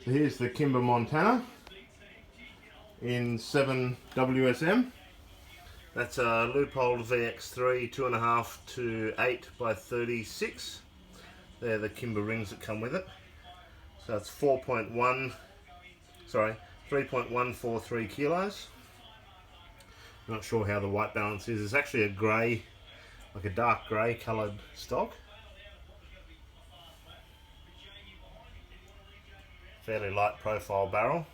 So here's the Kimber Montana in 7 WSM. That's a Loophole VX3 2.5 to 8 by 36. They're the Kimber rings that come with it. So it's 3.143 kilos. Not sure how the white balance is. It's actually a grey, like a dark grey coloured stock. Fairly light profile barrel.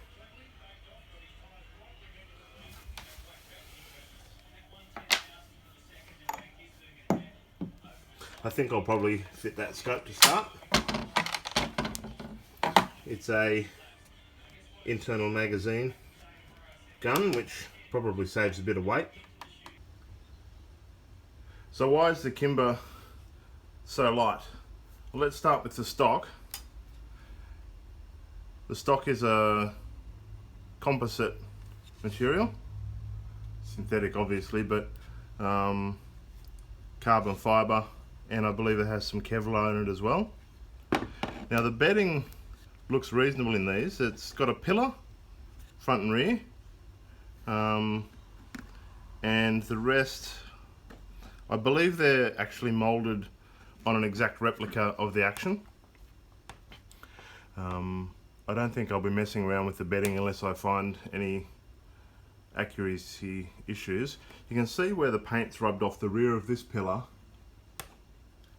I think I'll probably fit that scope to start. It's a internal magazine gun, which probably saves a bit of weight. So why is the Kimber so light? Well, let's start with the stock. The stock is a composite material, synthetic obviously, but carbon fibre, and I believe it has some Kevlar in it as well. Now the bedding looks reasonable in these. It's got a pillar, front and rear, and the rest, I believe they're actually moulded on an exact replica of the Action. I don't think I'll be messing around with the bedding unless I find any accuracy issues. You can see where the paint's rubbed off the rear of this pillar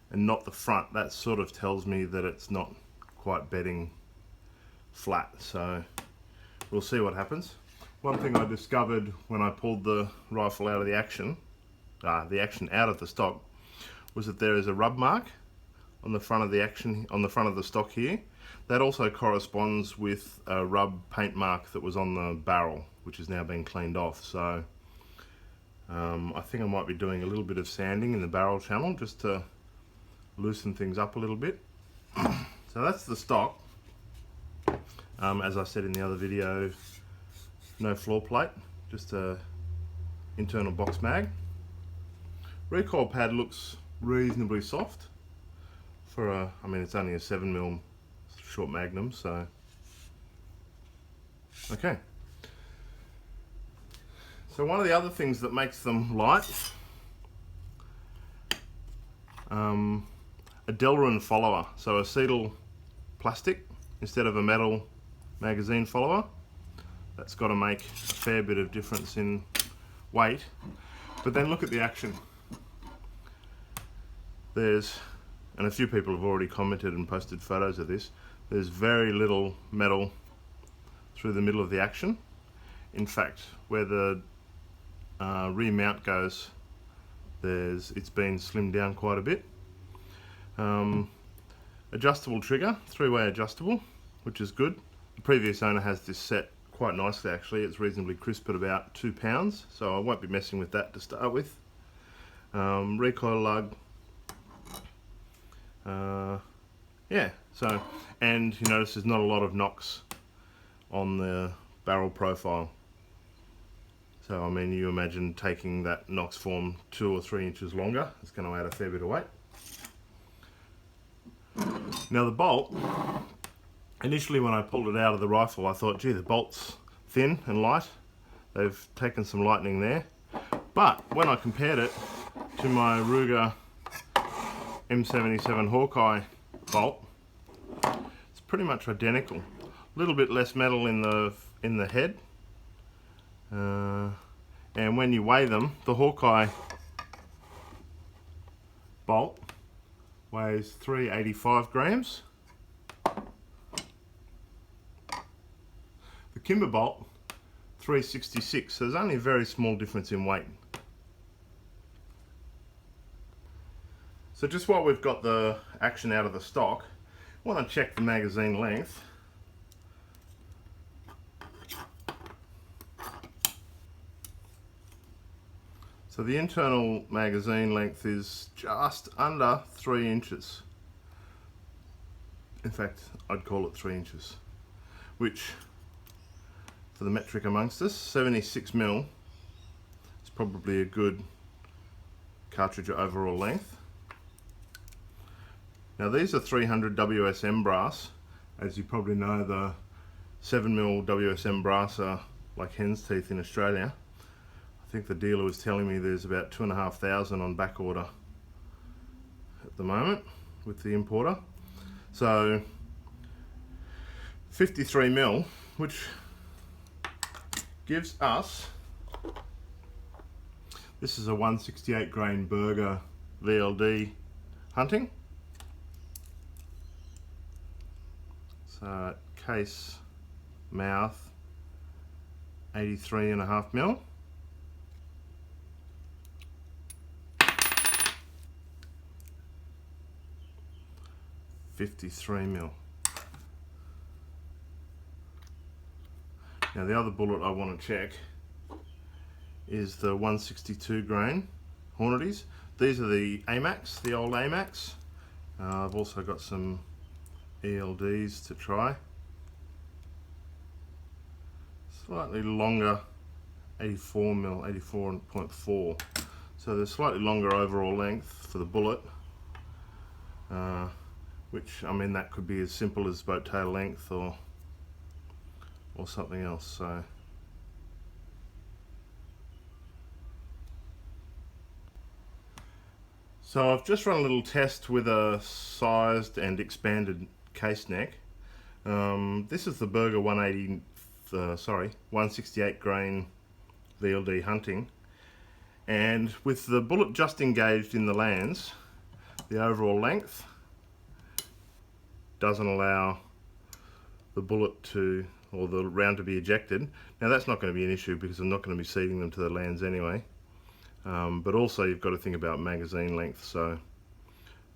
and not the front. That sort of tells me that it's not quite bedding flat, so we'll see what happens. One thing I discovered when I pulled the rifle out of the Action out of the stock, was that there is a rub mark on the front of the Action, on the front of the stock here. That also corresponds with a rub paint mark that was on the barrel, which has now been cleaned off. So I think I might be doing a little bit of sanding in the barrel channel just to loosen things up a little bit. So that's the stock. As I said in the other video, no floor plate, just a internal box mag. Recoil pad looks reasonably soft for a, I mean it's only a 7mm short magnum, so okay. So one of the other things that makes them light, a Delrin follower, so acetyl plastic instead of a metal magazine follower. That's got to make a fair bit of difference in weight. But then look at the Action. There's, and a few people have already commented and posted photos of this, there's very little metal through the middle of the Action. In fact, where the rear mount goes, it's been slimmed down quite a bit. Adjustable trigger, 3-way adjustable, which is good. The previous owner has this set quite nicely actually. It's reasonably crisp at about 2 pounds, so I won't be messing with that to start with. Recoil lug. Yeah, so, and you notice there's not a lot of knocks on the barrel profile. So I mean, you imagine taking that Knox form 2 or 3 inches longer, it's going to add a fair bit of weight. Now the bolt, initially when I pulled it out of the rifle I thought, gee, the bolt's thin and light. They've taken some lightening there. But when I compared it to my Ruger M77 Hawkeye bolt, it's pretty much identical. A little bit less metal in the head, and when you weigh them, the Hawkeye bolt weighs 385 grams. The Kimber bolt 366. So there's only a very small difference in weight. So just while we've got the Action out of the stock, I want to check the magazine length. So the internal magazine length is just under 3 inches. In fact, I'd call it 3 inches, which for the metric amongst us, 76mm is probably a good cartridge overall length. Now these are 300 WSM brass. As you probably know, the 7mm WSM brass are like hen's teeth in Australia. I think the dealer was telling me there's about 2,500 on back order at the moment with the importer. So 53mm, which gives us, this is a 168 grain Burger VLD hunting. So case, mouth, 83.5mm. .53mm. Now the other bullet I want to check is the 162 grain Hornadies. These are the AMAX, the old AMAX. I've also got some ELDs to try. Slightly longer 84mm, 84.4. So there's slightly longer overall length for the bullet. Which, I mean, that could be as simple as boat tail length or something else. So I've just run a little test with a sized and expanded case neck. This is the Burger 168 grain VLD hunting, and with the bullet just engaged in the lands, the overall length doesn't allow the bullet to, or the round to be ejected. Now that's not going to be an issue because I'm not going to be seating them to the lands anyway. But also you've got to think about magazine length, so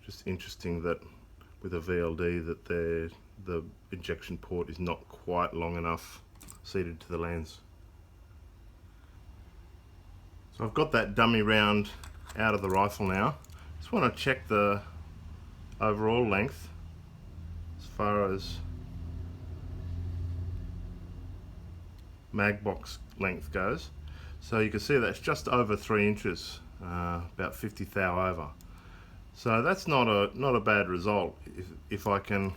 just interesting that with a VLD that the ejection port is not quite long enough seated to the lands. So I've got that dummy round out of the rifle now. Just want to check the overall length as far as mag box length goes. So you can see that's just over 3 inches, about 50 thou over. So that's not a bad result if I can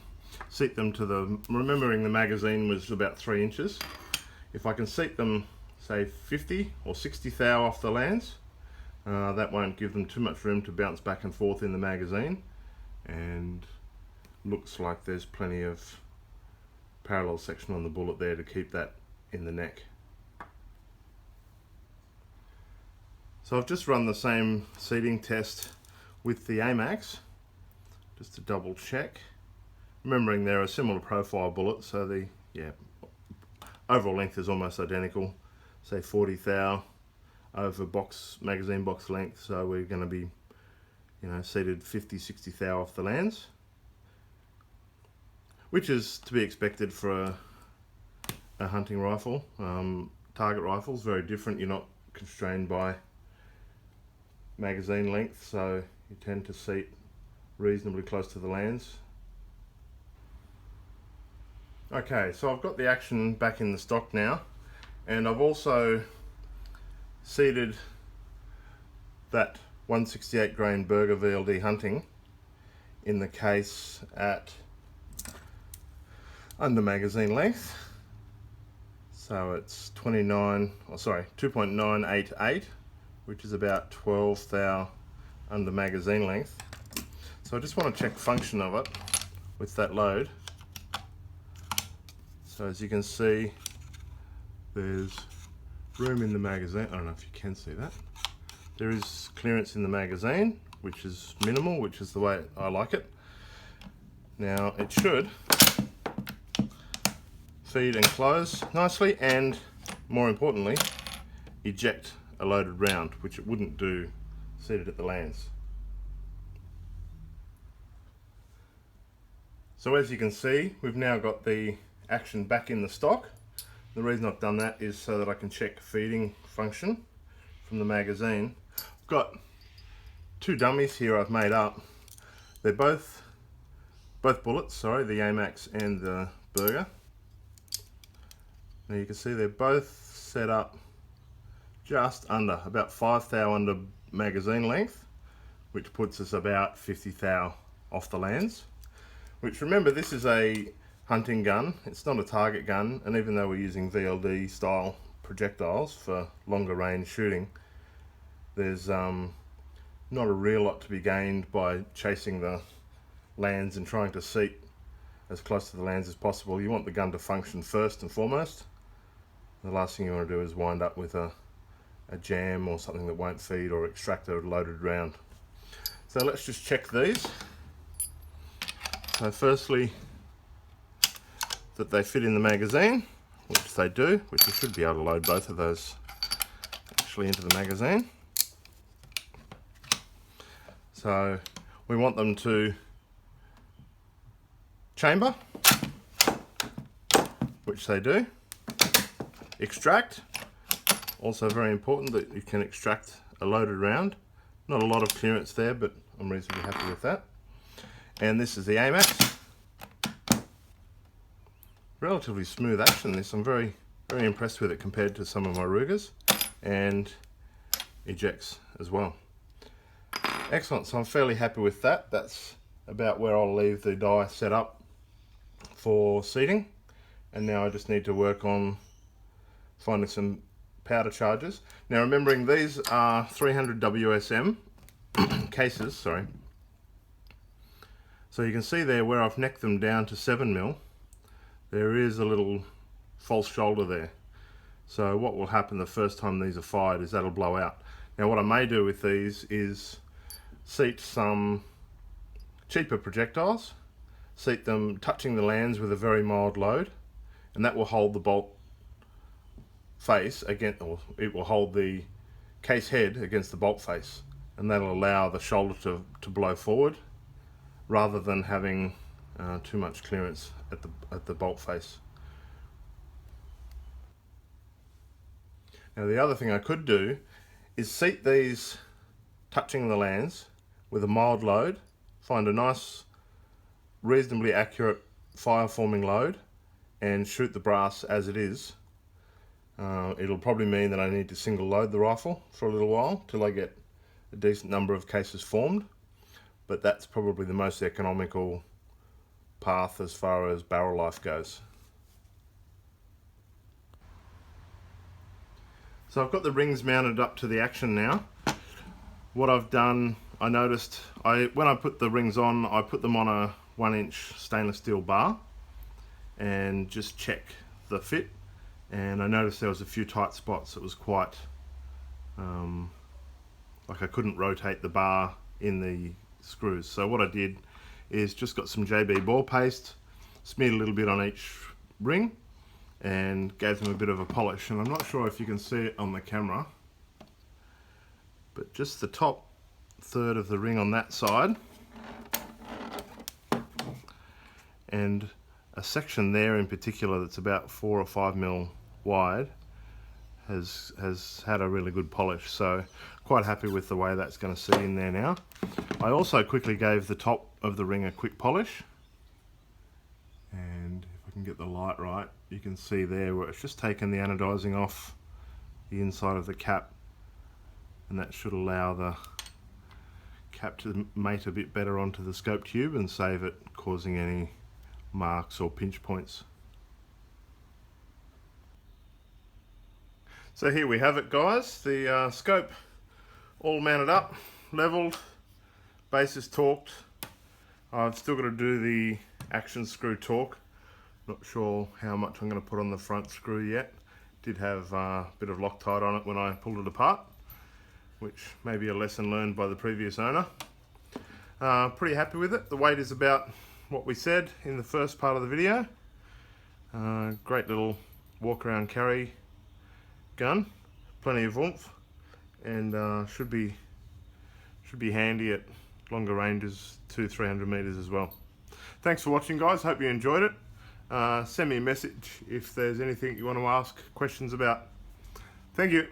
seat them to the, remembering the magazine was about 3 inches. If I can seat them, say 50 or 60 thou off the lands, that won't give them too much room to bounce back and forth in the magazine, and looks like there's plenty of parallel section on the bullet there to keep that in the neck. So I've just run the same seating test with the AMAX, just to double check. Remembering they're a similar profile bullet, so the overall length is almost identical, say 40 thou over magazine box length, so we're going to be, seated 50-60 thou off the lands, which is to be expected for a hunting rifle. Target rifles very different. You're not constrained by magazine length, so you tend to seat reasonably close to the lands. Okay, so I've got the action back in the stock now, and I've also seated that 168 grain Burger VLD hunting in the case at under magazine length. So it's 2.988, which is about 12 thou under magazine length. So I just want to check function of it with that load. So as you can see, there's room in the magazine. I don't know if you can see that. There is clearance in the magazine, which is minimal, which is the way I like it. Now it should feed and close nicely, and more importantly, eject a loaded round, which it wouldn't do seated at the lands. So as you can see, we've now got the action back in the stock. The reason I've done that is so that I can check feeding function from the magazine. I've got two dummies here I've made up. They're both bullets, sorry, the AMAX and the Burger. Now you can see they're both set up just under, about 5 thou under magazine length, which puts us about 50 thou off the lands. Which, remember, this is a hunting gun. It's not a target gun, and even though we're using VLD style projectiles for longer range shooting, there's not a real lot to be gained by chasing the lands and trying to seat as close to the lands as possible. You want the gun to function first and foremost. The last thing you want to do is wind up with a jam or something that won't feed or extract a loaded round. So let's just check these. So firstly, that they fit in the magazine, which they do, which you should be able to load both of those actually into the magazine. So we want them to chamber, which they do. Extract, also very important that you can extract a loaded round. Not a lot of clearance there, but I'm reasonably happy with that. And this is the AMAX. Relatively smooth action this. I'm very impressed with it compared to some of my Rugers, and ejects as well. Excellent, so I'm fairly happy with that. That's about where I'll leave the die set up for seating. And now I just need to work on finding some powder charges. Now remembering these are 300 WSM cases, sorry. So you can see there where I've necked them down to 7mm, there is a little false shoulder there. So what will happen the first time these are fired is that'll blow out. Now what I may do with these is seat some cheaper projectiles, seat them touching the lands with a very mild load, and that will hold the bolt face against, or it will hold the case head against the bolt face, and that'll allow the shoulder to blow forward rather than having too much clearance at the bolt face. Now the other thing I could do is seat these touching the lands with a mild load, find a nice reasonably accurate fire forming load and shoot the brass as it is. It'll probably mean that I need to single load the rifle for a little while till I get a decent number of cases formed, but that's probably the most economical path as far as barrel life goes. So I've got the rings mounted up to the action now. What I've done, I noticed, when I put the rings on, I put them on a 1-inch stainless steel bar and just check the fit. And I noticed there was a few tight spots. It was quite, like I couldn't rotate the bar in the screws. So what I did is just got some JB ball paste, smeared a little bit on each ring, and gave them a bit of a polish. And I'm not sure if you can see it on the camera, but just the top third of the ring on that side and a section there in particular that's about 4 or 5mm wide has had a really good polish, so quite happy with the way that's going to sit in there now. I also quickly gave the top of the ring a quick polish, and if I can get the light right, you can see there where it's just taken the anodizing off the inside of the cap, and that should allow the cap to mate a bit better onto the scope tube and save it causing any marks or pinch points. So here we have it, guys, the scope all mounted up, leveled, base is torqued. I've still got to do the action screw torque. Not sure how much I'm going to put on the front screw yet. Did have a bit of Loctite on it when I pulled it apart, which may be a lesson learned by the previous owner. Pretty happy with it. The weight is about what we said in the first part of the video. Great little walk around carry gun, plenty of oomph, and should be handy at longer ranges, 200-300 meters as well. Thanks for watching, guys. Hope you enjoyed it. Send me a message if there's anything you want to ask questions about. Thank you.